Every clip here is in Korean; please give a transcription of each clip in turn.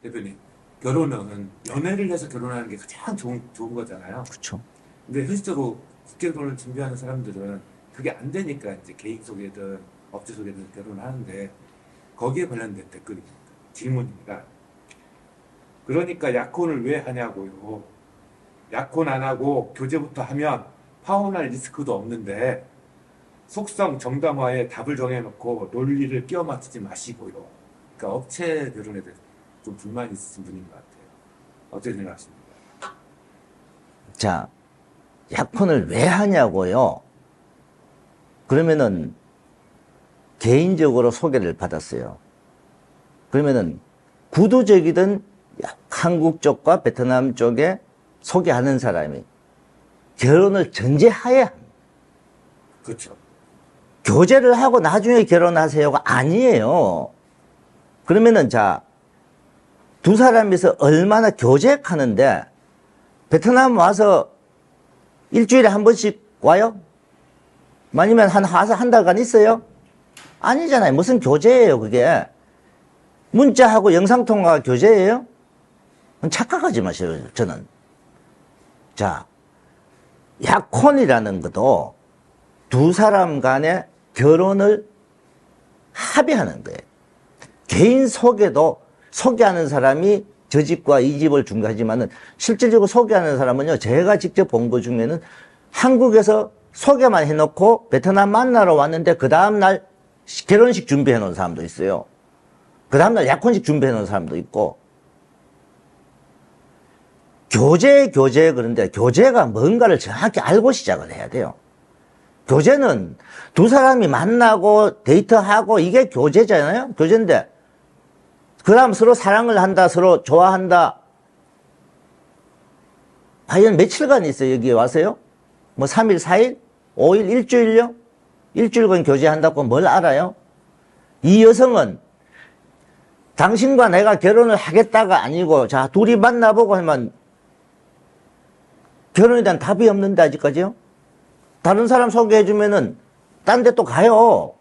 대표님, 결혼은 연애를 해서 결혼하는 게 가장 좋은 거잖아요. 그렇죠. 근데 현실적으로 국제결혼을 준비하는 사람들은 그게 안 되니까 이제 개인 소개든 업체 소개든 결혼을 하는데 거기에 관련된 댓글입니다. 질문입니다. 그러니까 약혼을 왜 하냐고요. 약혼 안 하고 교제부터 하면 파혼할 리스크도 없는데 속성 정당화에 답을 정해놓고 논리를 끼워 맞추지 마시고요. 그러니까 업체 결혼에 대해서 좀 불만이 있으신 분인 것 같아요. 어떻게 생각하십니까? 자, 약혼을 왜 하냐고요? 그러면은 개인적으로 소개를 받았어요. 그러면은 구두적이든 한국 쪽과 베트남 쪽에 소개하는 사람이 결혼을 전제하에 합니다. 그렇죠. 교제를 하고 나중에 결혼하세요가 아니에요. 그러면은 자, 두 사람이서 얼마나 교제하는데 베트남 와서 일주일에 한 번씩 와요? 아니면 와서 한 달간 있어요? 아니잖아요. 무슨 교제예요, 그게. 문자하고 영상통화가 교제예요? 착각하지 마세요, 저는. 자, 약혼이라는 것도 두 사람 간의 결혼을 합의하는 거예요. 개인 소개도 소개하는 사람이 저 집과 이 집을 중개하지만은 실질적으로 소개하는 사람은요, 제가 직접 본 것 중에는 한국에서 소개만 해놓고 베트남 만나러 왔는데 그 다음날 결혼식 준비해 놓은 사람도 있어요. 그 다음날 약혼식 준비해 놓은 사람도 있고. 교제 그런데 교제가 뭔가를 정확히 알고 시작을 해야 돼요. 교제는 두 사람이 만나고 데이트하고 이게 교제잖아요. 교제인데 그 다음 서로 사랑을 한다, 서로 좋아한다. 과연 며칠간 있어요, 여기에 와서요? 뭐 3일, 4일? 5일, 일주일요? 일주일간 교제한다고 뭘 알아요? 이 여성은 당신과 내가 결혼을 하겠다가 아니고, 자, 둘이 만나보고 하면 결혼에 대한 답이 없는데, 아직까지요? 다른 사람 소개해주면은 딴 데 또 가요.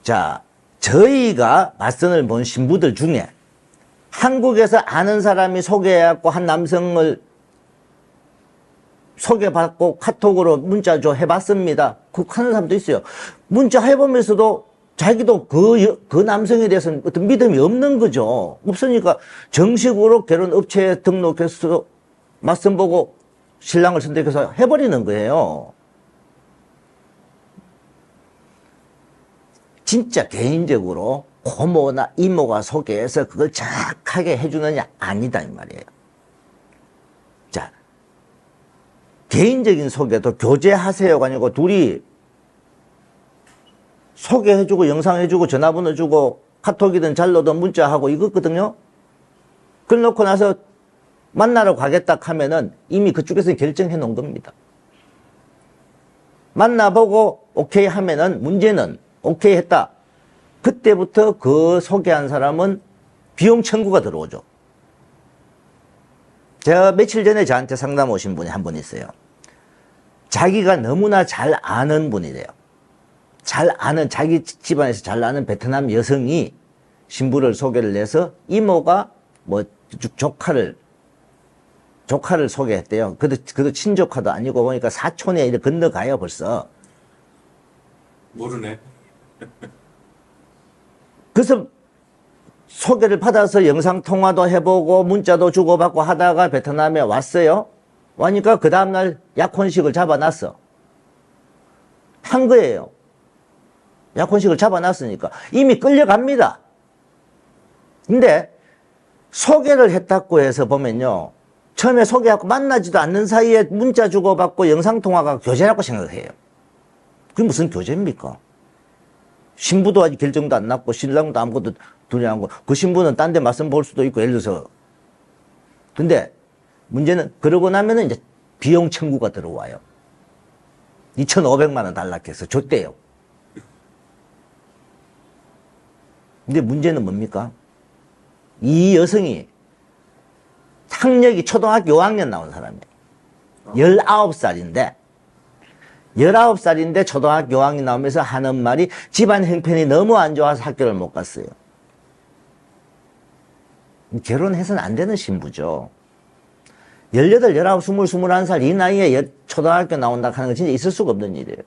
자, 저희가 맞선을 본 신부들 중에 한국에서 아는 사람이 소개해갖고 한 남성을 소개받고 카톡으로 문자 줘 해봤습니다. 그렇게 하는 사람도 있어요. 문자 해보면서도 자기도 그 남성에 대해서는 어떤 믿음이 없는 거죠. 없으니까 정식으로 결혼업체에 등록해서 맞선 보고 신랑을 선택해서 해버리는 거예요. 진짜 개인적으로 고모나 이모가 소개해서 그걸 정확하게 해주느냐? 아니다, 이 말이에요. 자, 개인적인 소개도 교제하세요가 아니고 둘이 소개해주고 영상해주고 전화번호 주고 카톡이든 잘로든 문자하고 이거거든요. 그걸 놓고 나서 만나러 가겠다 하면은 이미 그쪽에서 결정해 놓은 겁니다. 만나보고 오케이 하면은 문제는 오케이 했다. 그때부터 그 소개한 사람은 비용 청구가 들어오죠. 제가 며칠 전에 저한테 상담 오신 분이 한 분 있어요. 자기가 너무나 잘 아는 분이래요. 잘 아는, 자기 집안에서 잘 아는 베트남 여성이 신부를 소개를 해서 이모가 뭐 조카를 소개했대요. 그래도 친조카도 아니고 보니까 사촌에 이렇게 건너가요, 벌써. 모르네. 그래서 소개를 받아서 영상통화도 해보고 문자도 주고받고 하다가 베트남에 왔어요. 와니까 그 다음날 약혼식을 잡아놨어. 한 거예요. 약혼식을 잡아놨으니까 이미 끌려갑니다. 근데 소개를 했다고 해서 보면요, 처음에 소개하고 만나지도 않는 사이에 문자 주고받고 영상통화가 교제라고 생각해요. 그게 무슨 교제입니까? 신부도 아직 결정도 안 났고 신랑도 아무것도 둘이 안 하고 그 신부는 딴 데 맞선 볼 수도 있고 예를 들어서. 근데 문제는 그러고 나면은 이제 비용 청구가 들어와요. 2,500만 원 달라해서 줬대요. 근데 문제는 뭡니까? 이 여성이 학력이 초등학교 5학년 나온 사람이에요. 19살인데 19살인데 초등학교 5학년 나오면서 하는 말이 집안 형편이 너무 안 좋아서 학교를 못 갔어요. 결혼해서는 안 되는 신부죠. 18, 19, 20, 21살 이 나이에 초등학교 나온다 하는 건 진짜 있을 수가 없는 일이에요.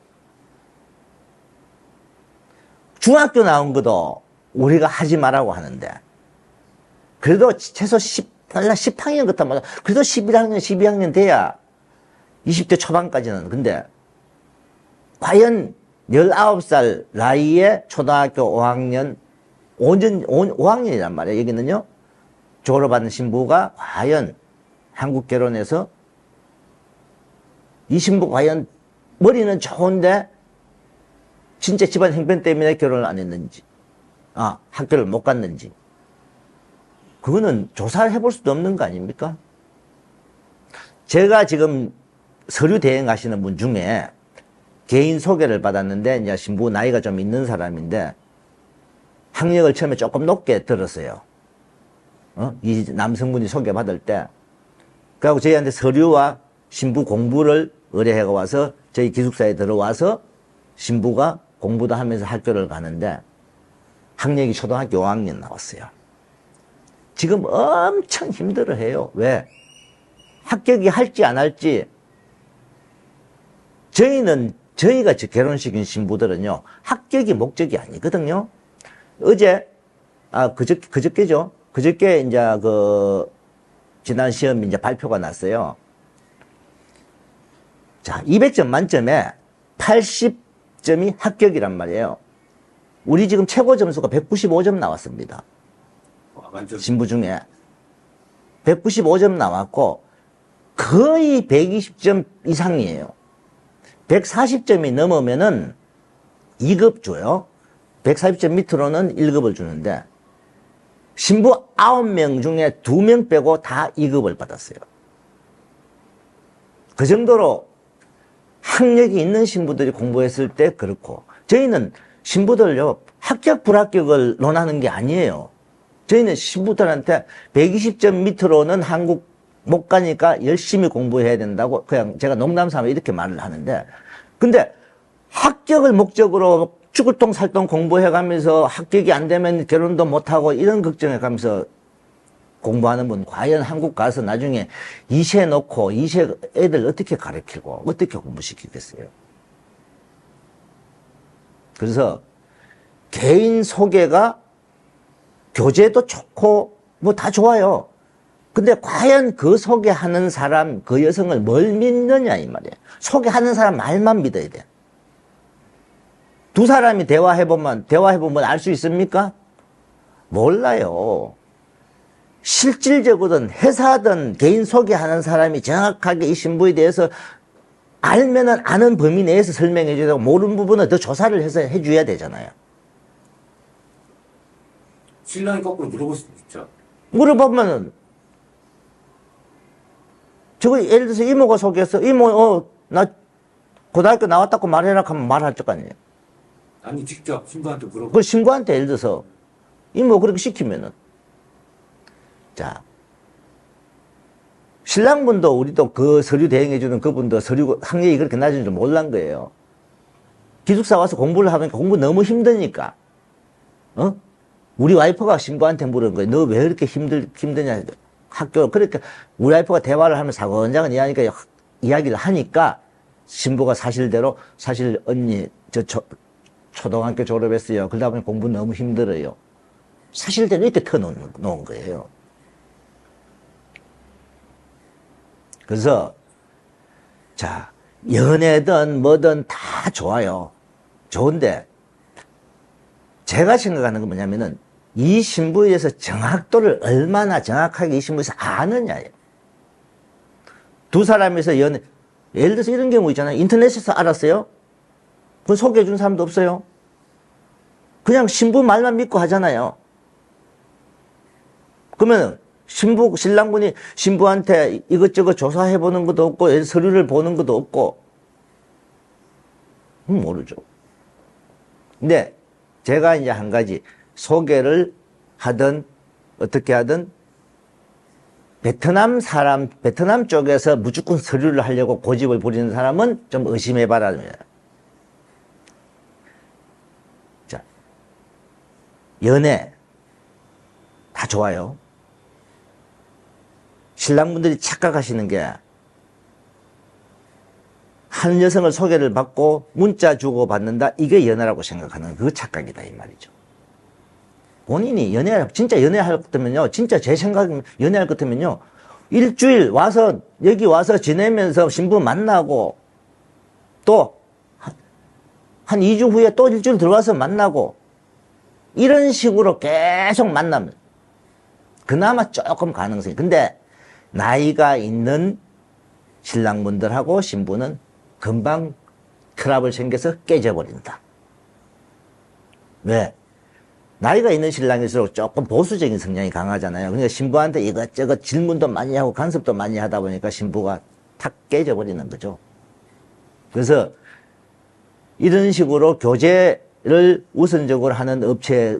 중학교 나온 것도 우리가 하지 말라고 하는데, 그래도 최소 10학년 같단 말이야. 그래도 11학년, 12학년 돼야 20대 초반까지는. 근데, 과연 19살 나이에 초등학교 5학년, 5학년이란 말이에요. 여기는요. 졸업하는 신부가 과연 한국 결혼해서 이 신부 과연 머리는 좋은데 진짜 집안 형편 때문에 결혼을 안 했는지, 학교를 못 갔는지, 그거는 조사를 해볼 수도 없는 거 아닙니까? 제가 지금 서류 대행하시는 분 중에 개인 소개를 받았는데, 이제 신부 나이가 좀 있는 사람인데, 학력을 처음에 조금 높게 들었어요. 이 남성분이 소개받을 때. 그리고 저희한테 서류와 신부 공부를 의뢰해 와서 저희 기숙사에 들어와서 신부가 공부도 하면서 학교를 가는데 학력이 초등학교 5학년 나왔어요. 지금 엄청 힘들어해요. 왜? 합격이 할지 안 할지. 저희가 결혼식인 신부들은요, 합격이 목적이 아니거든요. 그저께죠. 그저께 이제 지난 시험이 이제 발표가 났어요. 자, 200점 만점에 80점이 합격이란 말이에요. 우리 지금 최고 점수가 195점 나왔습니다. 신부 중에 195점 나왔고 거의 120점 이상이에요. 140점이 넘으면은 2급 줘요. 140점 밑으로는 1급을 주는데 신부 9명 중에 2명 빼고 다 2급을 받았어요. 그 정도로 학력이 있는 신부들이 공부했을 때 그렇고, 저희는 신부들요, 합격 불합격을 논하는 게 아니에요. 저희는 신부들한테 120점 밑으로는 한국 못 가니까 열심히 공부해야 된다고 그냥 제가 농담 삼아 이렇게 말을 하는데, 근데 합격을 목적으로 죽을똥 살똥 공부해가면서 합격이 안 되면 결혼도 못하고 이런 걱정해가면서 공부하는 분, 과연 한국 가서 나중에 이세 놓고 이세 애들 어떻게 가르치고 어떻게 공부시키겠어요? 그래서 개인 소개가 교재도 좋고 뭐 다 좋아요. 근데 과연 그 소개하는 사람, 그 여성을 뭘 믿느냐 이 말이에요. 소개하는 사람 말만 믿어야 돼. 두 사람이 대화해보면 알 수 있습니까? 몰라요. 실질적으로든 회사든 개인 소개하는 사람이 정확하게 이 신부에 대해서 알면은 아는 범위 내에서 설명해 줘야 되고, 모르는 부분은 더 조사를 해서 해줘야 되잖아요. 신랑이 거꾸로 물어볼 수도 있죠. 물어보면은, 예를 들어서 이모가 소개해서, 이모, 나 고등학교 나왔다고 말해라 하면 말할 적 아니에요. 아니, 직접 신부한테 물어보고. 그 신부한테 예를 들어서, 이모 그렇게 시키면은, 자, 신랑분도 우리도 그 서류 대행해주는 그분도 서류 학력이 그렇게 낮은 줄 몰란 거예요. 기숙사 와서 공부를 하니까 공부 너무 힘드니까, 우리 와이프가 신부한테 물은 거예요. 너 왜 이렇게 힘드냐. 학교, 그러니까 우리 와이프가 대화를 하면 사건장은 이야기를 하니까 신부가 사실대로, 사실 언니, 초등학교 졸업했어요. 그러다 보니 공부 너무 힘들어요. 사실대로 이렇게 터놓은 거예요. 그래서, 자, 연애든 뭐든 다 좋아요. 좋은데, 제가 생각하는 건 뭐냐면은, 이 신부에 대해서 정확도를 얼마나 정확하게 이 신부에서 아느냐예요. 두 사람에서 예를 들어서 이런 경우 있잖아요. 인터넷에서 알았어요? 그건 소개해준 사람도 없어요. 그냥 신부 말만 믿고 하잖아요. 그러면, 신랑분이 신부한테 이것저것 조사해보는 것도 없고, 서류를 보는 것도 없고, 모르죠. 근데, 제가 이제 한 가지, 소개를 하든, 어떻게 하든, 베트남 쪽에서 무조건 서류를 하려고 고집을 부리는 사람은 좀 의심해봐라. 자, 연애, 다 좋아요. 신랑분들이 착각하시는 게 한 여성을 소개를 받고 문자 주고 받는다, 이게 연애라고 생각하는 그 착각이다 이 말이죠. 본인이 진짜 연애할 것 같으면요, 진짜 제 생각에 연애할 것 같으면요, 일주일 와서 여기 와서 지내면서 신부 만나고 또 한 2주 후에 또 일주일 들어와서 만나고 이런 식으로 계속 만나면 그나마 조금 가능성이. 근데 나이가 있는 신랑분들하고 신부는 금방 트러블 생겨서 깨져버린다. 왜? 나이가 있는 신랑일수록 조금 보수적인 성향이 강하잖아요. 그러니까 신부한테 이것저것 질문도 많이 하고 간섭도 많이 하다 보니까 신부가 탁 깨져버리는 거죠. 그래서 이런 식으로 교제를 우선적으로 하는 업체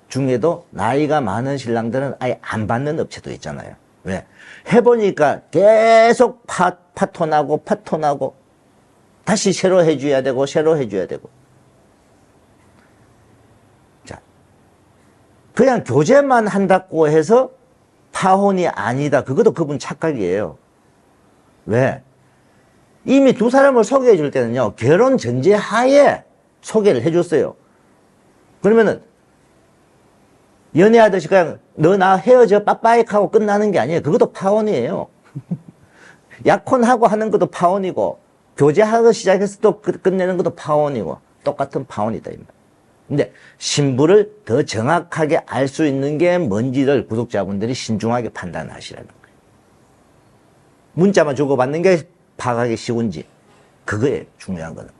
중에도 나이가 많은 신랑들은 아예 안 받는 업체도 있잖아요. 왜? 해보니까 계속 파토나고 다시 새로 해줘야 되고 자, 그냥 교제만 한다고 해서 파혼이 아니다, 그것도 그분 착각이에요. 왜? 이미 두 사람을 소개해 줄 때는요, 결혼 전제 하에 소개를 해줬어요. 그러면은 연애하듯이 그냥 너 나 헤어져 빠빠이 하고 끝나는 게 아니에요. 그것도 파혼이에요. 약혼하고 하는 것도 파혼이고, 교제하고 시작해서 또 끝내는 것도 파혼이고, 똑같은 파혼이다. 근데 신부를 더 정확하게 알 수 있는 게 뭔지를 구독자분들이 신중하게 판단하시라는 거예요. 문자만 주고받는 게 파악하기 쉬운지, 그거예요, 중요한 거는.